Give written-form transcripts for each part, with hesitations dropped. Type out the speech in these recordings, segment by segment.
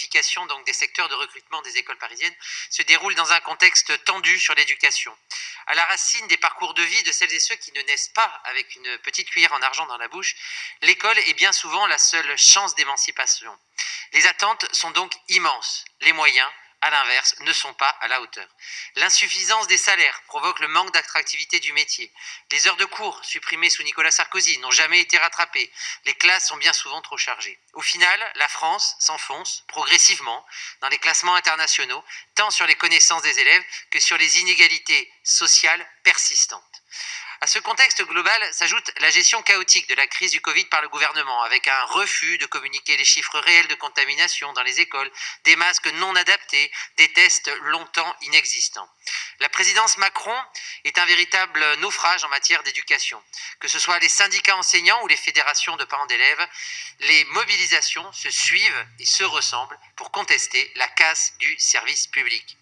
diversification donc, des secteurs de recrutement des écoles parisiennes se déroule dans un contexte tendu sur l'éducation. À la racine des parcours de vie de celles et ceux qui ne naissent pas avec une petite cuillère en argent dans la bouche, l'école est bien souvent la seule chance d'émancipation. Les attentes sont donc immenses. Les moyens, à l'inverse, ne sont pas à la hauteur. L'insuffisance des salaires provoque le manque d'attractivité du métier. Les heures de cours, supprimées sous Nicolas Sarkozy, n'ont jamais été rattrapées. Les classes sont bien souvent trop chargées. Au final, la France s'enfonce progressivement dans les classements internationaux, tant sur les connaissances des élèves que sur les inégalités sociales persistantes. À ce contexte global s'ajoute la gestion chaotique de la crise du Covid par le gouvernement, avec un refus de communiquer les chiffres réels de contamination dans les écoles, des masques non adaptés, des tests longtemps inexistants. La présidence Macron est un véritable naufrage en matière d'éducation. Que ce soit les syndicats enseignants ou les fédérations de parents d'élèves, les mobilisations se suivent et se ressemblent pour contester la casse du service public.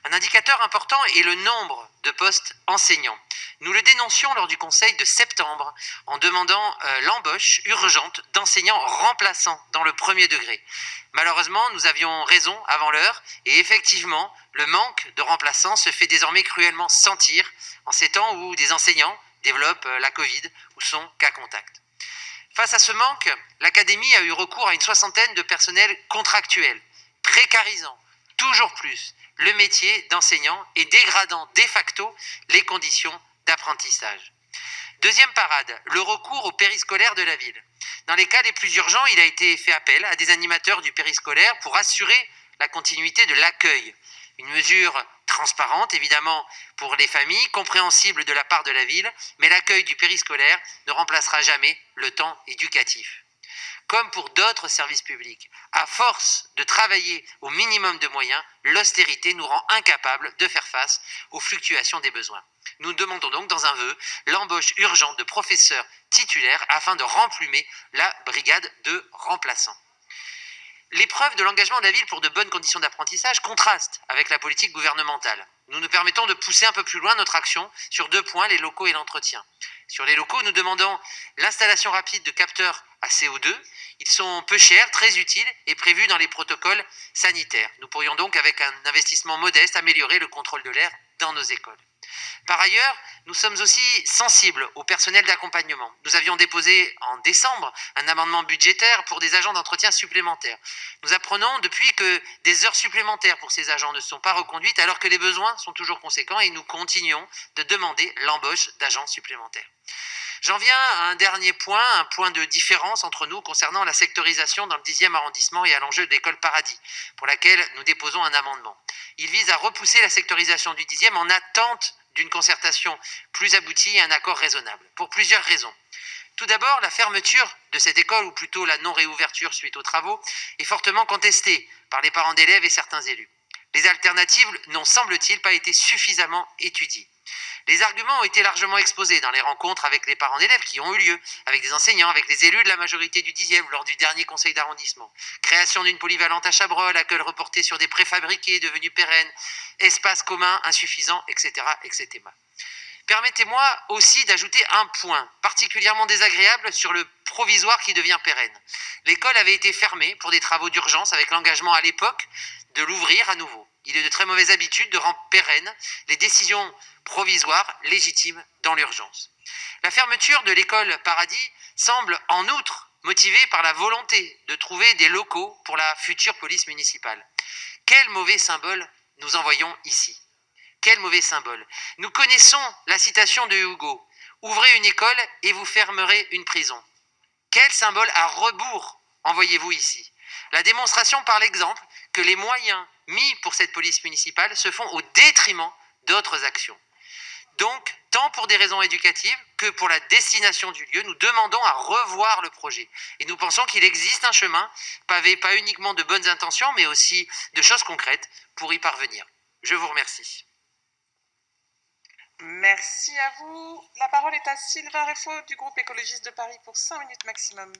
Un indicateur important est le nombre de postes enseignants. Nous le dénoncions lors du conseil de septembre en demandant l'embauche urgente d'enseignants remplaçants dans le premier degré. Malheureusement, nous avions raison avant l'heure et effectivement, le manque de remplaçants se fait désormais cruellement sentir en ces temps où des enseignants développent la Covid ou sont cas contact. Face à ce manque, l'Académie a eu recours à une soixantaine de personnels contractuels, précarisant toujours plus le métier d'enseignant et dégradant de facto les conditions d'apprentissage. Deuxième parade, le recours au périscolaire de la ville. Dans les cas les plus urgents, il a été fait appel à des animateurs du périscolaire pour assurer la continuité de l'accueil. Une mesure transparente, évidemment, pour les familles, compréhensible de la part de la ville, mais l'accueil du périscolaire ne remplacera jamais le temps éducatif. Comme pour d'autres services publics, à force de travailler au minimum de moyens, l'austérité nous rend incapables de faire face aux fluctuations des besoins. Nous demandons donc dans un vœu l'embauche urgente de professeurs titulaires afin de remplumer la brigade de remplaçants. L'épreuve de l'engagement de la ville pour de bonnes conditions d'apprentissage contraste avec la politique gouvernementale. Nous nous permettons de pousser un peu plus loin notre action sur deux points, les locaux et l'entretien. Sur les locaux, nous demandons l'installation rapide de capteurs à CO2. Ils sont peu chers, très utiles et prévus dans les protocoles sanitaires. Nous pourrions donc, avec un investissement modeste, améliorer le contrôle de l'air dans nos écoles. Par ailleurs, nous sommes aussi sensibles au personnel d'accompagnement. Nous avions déposé en décembre un amendement budgétaire pour des agents d'entretien supplémentaires. Nous apprenons depuis que des heures supplémentaires pour ces agents ne sont pas reconduites alors que les besoins sont toujours conséquents et nous continuons de demander l'embauche d'agents supplémentaires. J'en viens à un dernier point, un point de différence entre nous concernant la sectorisation dans le 10e arrondissement et à l'enjeu de l'école Paradis, pour laquelle nous déposons un amendement. Il vise à repousser la sectorisation du 10e en attente d'une concertation plus aboutie et un accord raisonnable, pour plusieurs raisons. Tout d'abord, la fermeture de cette école, ou plutôt la non-réouverture suite aux travaux, est fortement contestée par les parents d'élèves et certains élus. Les alternatives n'ont, semble-t-il, pas été suffisamment étudiées. Les arguments ont été largement exposés dans les rencontres avec les parents d'élèves qui ont eu lieu, avec des enseignants, avec les élus de la majorité du 10e lors du dernier conseil d'arrondissement. Création d'une polyvalente à Chabrol, accueil reporté sur des préfabriqués devenus pérennes, espace commun insuffisant, etc. etc. Permettez-moi aussi d'ajouter un point particulièrement désagréable sur le provisoire qui devient pérenne. L'école avait été fermée pour des travaux d'urgence avec l'engagement à l'époque de l'ouvrir à nouveau. Il est de très mauvaise habitude de rendre pérennes les décisions provisoires légitimes dans l'urgence. La fermeture de l'école Paradis semble en outre motivée par la volonté de trouver des locaux pour la future police municipale. Quel mauvais symbole nous envoyons ici. Quel mauvais symbole. Nous connaissons la citation de Hugo. Ouvrez une école et vous fermerez une prison. Quel symbole à rebours envoyez-vous ici? La démonstration par l'exemple que les moyens mis pour cette police municipale se font au détriment d'autres actions. Donc, tant pour des raisons éducatives que pour la destination du lieu, nous demandons à revoir le projet. Et nous pensons qu'il existe un chemin, pavé pas uniquement de bonnes intentions, mais aussi de choses concrètes pour y parvenir. Je vous remercie. Merci à vous. La parole est à Sylvain Réfaud du groupe écologiste de Paris pour 5 minutes maximum.